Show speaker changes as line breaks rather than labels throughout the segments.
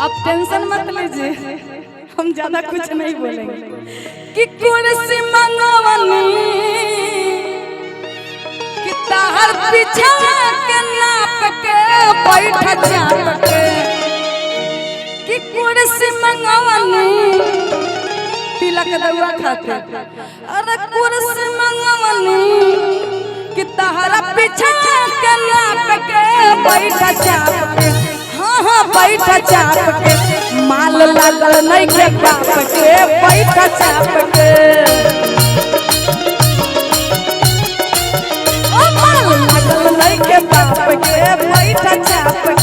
आप टेंशन मत लीजिए, हम ज्यादा कुछ नहीं बोलेंगे। कि कुर्सी मंगवनी कि ताहर पीछा के नाप के बैठ चाप के। कि कुर्सी मंगवनी तिलक दउआ खाते, अरे कुर्सी मंगवनी कि ताहरा पीछा के नाप के बैठ चाप के। हाँ हाँ बैठ चाप के, माल लागल नहीं के बाप के बैठ चाप के। ओ माल लागल नहीं के बाप के बैठ चाप के।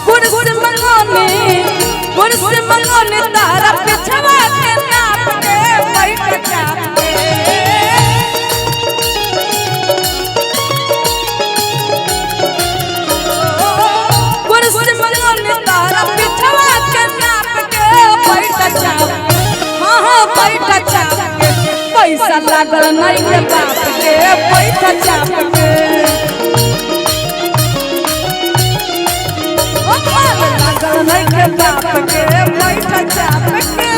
कुर्सी मंगोने तारा पिछवा के नाप के बैठ चाप के। कुर्सी मंगोने तारा पिछवा के नाप के बैठ चाप के। हाँ हाँ बैठ चाप के, पैसा लागल नहीं के बाप के बैठ चाप के। नहीं के बाप के बैठ चाप के।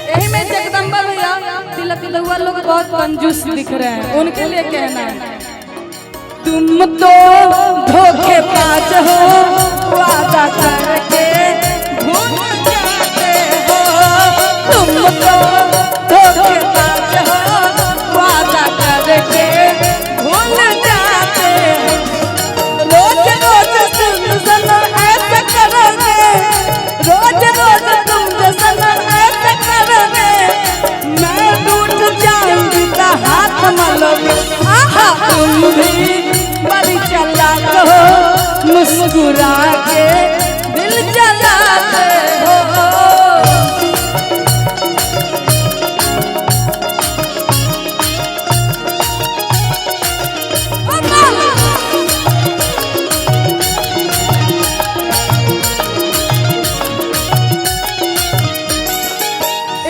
यही में जगदम्बा भैया तिलक दउआ लोग बहुत कंजूस दिख रहे हैं, उनके लिए कहना है तुम तो धोखेबाज हो, वादा करके भूल जाते हो। तुम तो धोखेबाज हो, वादा करके भूल जाते हो। रोज रोज तुम जना ऐसे करोगे, रोज रोज तुम जना ऐसे करोगे, मैं टूट जाऊंगी तो हाथ मलोगे। आहा तुम भी बड़ी चालाक हो, मुस्कुरा के दिल जलाते हो।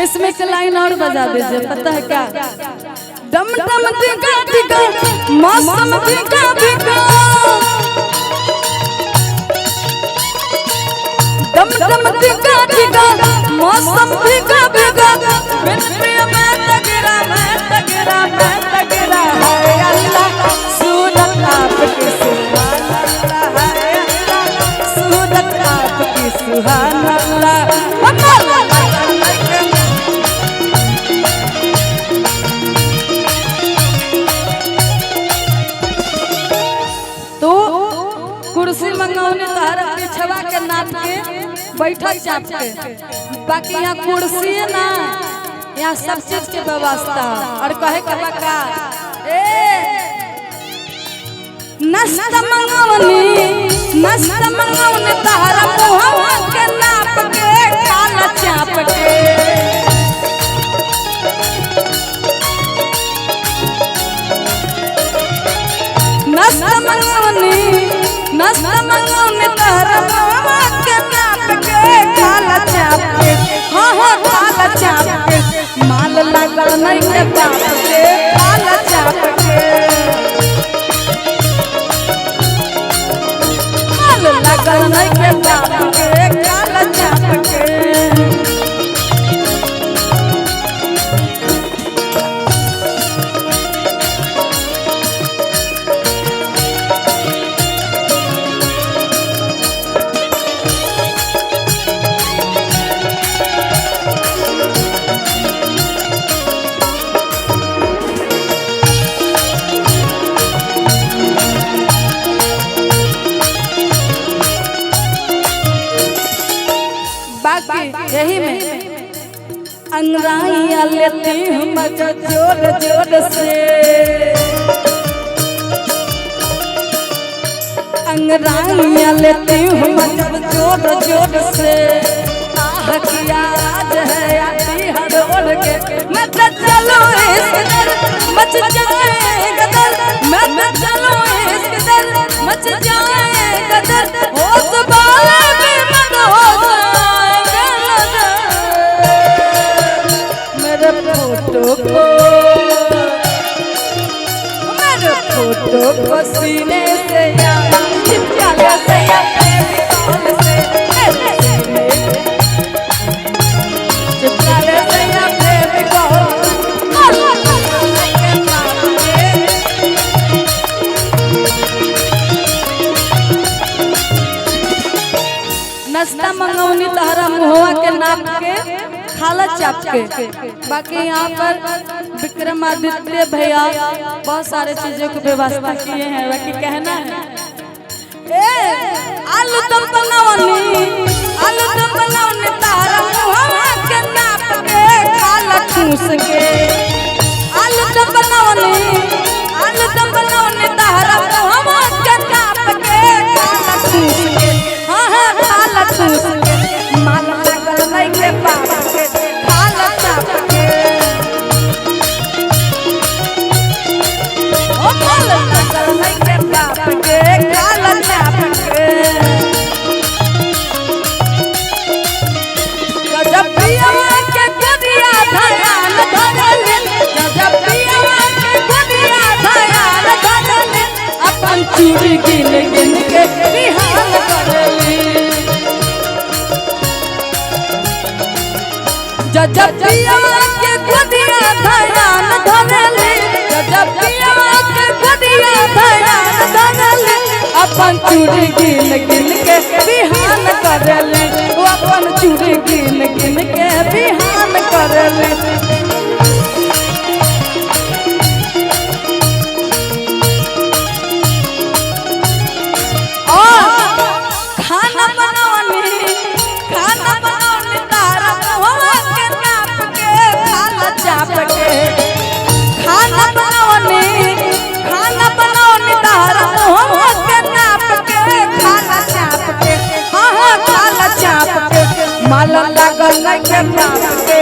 इसमें एक लाइन और बजा दीजिए, पता है क्या? डम डम दिगा दिगा मौसम दिगा दिगा, डम डम दिगा दिगा मौसम दिगा दिगा। बिन मैं तगड़ा मैं तगड़ा मैं तगड़ा है अल्लाह, सूरत आपकी सुभान अल्लाह है अल्लाह, सूरत आपकी सुभान अल्लाह। कुर्सी मंगौने तारा पिछवा के नाप के बैठा चाप के। बाकी यहाँ कुर्सी है ना, यहाँ सब चीज के व्यवस्था। और कहे के बका नाश्ता मंगौने तारा मुहवा के नाप के काला चाप के। नाश्ता मंगौने तारा मुहवा के नाप के काला चाप के। हाँ हाँ काला चाप के, माल लागल नहीं के बाप के काला चाप के। माल लागल नहीं के बाप के काला चाप के। यही में अंगराइयाँ लेती हूँ मजा जोर जोर से, अंगराइयाँ लेती हूँ मजा जोर जोर से। आह किया आज है आती हड़ोड़ के, मैं तो चलो इस मच जाए गदर, मैं तो चलो इस गदर मच जाए गदर। होश बाले भी मत हो मेरे फोटो को फोटो को सीने से यार चिपका ले सैया फेविकॉल से सीने चिपका ले सैया फेविकॉल नाश्ता मंगौनी तहरा मुहवा के नाप के खाला चाप के। बाकी यहाँ पर विक्रमादित्य भैया बहुत सारे चीजों की व्यवस्था किए हैं। बाकी कहना है आलू दम बनावनी तारा मुहवा के नाप के खाला ठूस के। आलू दम बनावनी तारा मुहवा के नाप के खाला ठूस के। हाँ हाँ खाला ठूस के। माल लागल नहीं के पाप के खाला चाप के। ओ माल लागल नहीं के पाप के खाला चाप के। गजब पियवा के गुदिया धयान धरले गजब पियवा के गुदिया धयान धरले अपन चूड़ी गिन गिन के बिहान करले। गजब पियवा के गुदिया धयान धरले गजब पियवा के गुदिया धयान धरले अपन चूड़ी गिन गिन के बिहान करले। वो अपन चूड़ी गिन गिन के बिहान करले। खाना बनावनी तारा मुहवा के नाप के खाला चाप के। खाना बनावनी तारा मुहवा के नाप के खाला चाप के। हाँ हाँ खाला चाप के। माल लागल नहीं के पाप के